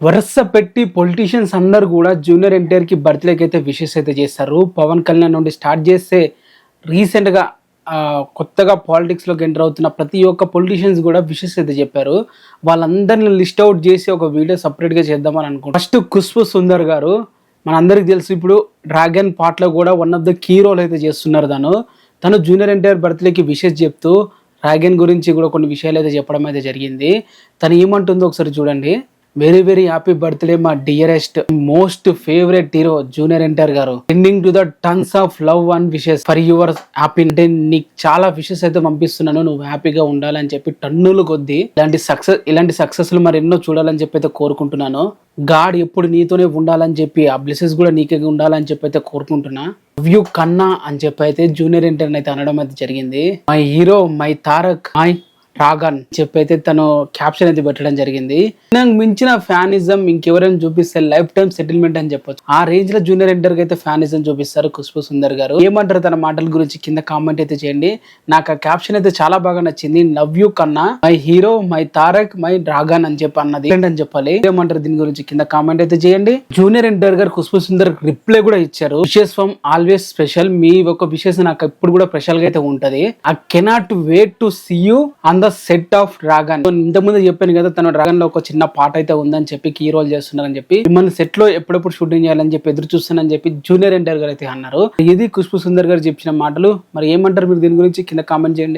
వరుస పెట్టి పొలిటీషియన్స్ అందరూ కూడా జూనియర్ ఎన్టీఆర్ కి బర్త్డేకి అయితే విషెస్ అయితే చేస్తారు. పవన్ కళ్యాణ్ నుండి స్టార్ట్ చేస్తే రీసెంట్ గా కొత్తగా పాలిటిక్స్ లోకి ఎంటర్ అవుతున్న ప్రతి ఒక్క పొలిటీషియన్స్ కూడా విషెస్ అయితే చెప్పారు. వాళ్ళందరిని లిస్ట్ అవుట్ చేసి ఒక వీడియో సపరేట్ గా చేద్దామని అనుకుంటున్నాను. ఫస్ట్ ఖుష్బూ సుందర్ గారు, మనందరికి తెలుసు ఇప్పుడు డ్రాగన్ పార్ట్ లో కూడా one of the key role అయితే చేస్తున్నారు. తను జూనియర్ ఎన్టీఆర్ బర్త్డేకి విషెస్ చెప్తూ డ్రాగన్ గురించి కూడా కొన్ని విషయాలు అయితే చెప్పడం అయితే జరిగింది. తను ఏమంటుందో ఒకసారి చూడండి. Very very happy birthday my dearest most favourite hero junior NTR గారు. Sending to the tons of love and wishes for your happy. అంటే నీకు చాలా విషెస్ అయితే పంపిస్తున్నాను, నువ్వు హ్యాపీగా ఉండాలని చెప్పి టన్నులు కొద్ది ఇలాంటి సక్సెస్లు మరి ఎన్నో చూడాలని చెప్పి అయితే కోరుకుంటున్నాను. గాడ్ ఎప్పుడు నీతోనే ఉండాలని చెప్పి ఆ బ్లెసెస్ కూడా నీకే ఉండాలని చెప్పి అయితే కోరుకుంటున్నా. లవ్ యూ కన్నా అని చెప్పి అయితే జూనియర్ ఎన్టీఆర్ అయితే అనడం అయితే జరిగింది. My hero my Tarak my rhagon చెప్పి అయితే తను క్యాప్షన్ అయితే పెట్టడం జరిగింది. నాకు మించిన ఫ్యానిజం ఇంకెవరైనా చూపిస్తే లైఫ్ టైం సెటిల్మెంట్ అని చెప్పొచ్చు. ఆ రేంజ్ లో జూనియర్ ఎన్టీఆర్ అయితే ఫ్యానిజం చూపిస్తారు ఖుష్బూ సుందర్ గారు. ఏమంటారు తన మాటల గురించి కింద కామెంట్ అయితే చేయండి. నాకు ఆ క్యాప్షన్ అయితే చాలా బాగా నచ్చింది. లవ్ యూ కన్నా my hero my Tarak my rhagon అని చెప్పి అన్నది అని చెప్పాలి. ఏమంటారు దీని గురించి కింద కామెంట్ అయితే చేయండి. జూనియర్ ఎన్టీఆర్ గారు ఖుష్బూ సుందర్ రిప్లై కూడా ఇచ్చారు. Wishes from always special. మీ ఒక విషెస్ నాకు ఇప్పుడు కూడా స్పెషల్ గా అయితే ఉంటది. I cannot wait to see you on set of Dragon. ఇంతకుముందు చెప్పాను కదా, తన డ్రాగన్ లో ఒక చిన్న పాట అయితే ఉందని చెప్పి కీ రోల్ చేస్తున్నారని చెప్పి మిమ్మల్ని సెట్ లో ఎప్పుడెప్పుడు షూటింగ్ చేయాలని చెప్పి ఎదురు చూస్తానని చెప్పి జూనియర్ ఎన్టీఆర్ గారు అయితే అన్నారు. ఇది ఖుష్బూ సుందర్ గారు చెప్పిన మాటలు. మరి ఏమంటారు మీరు దీని గురించి కింద కామెంట్ చేయండి.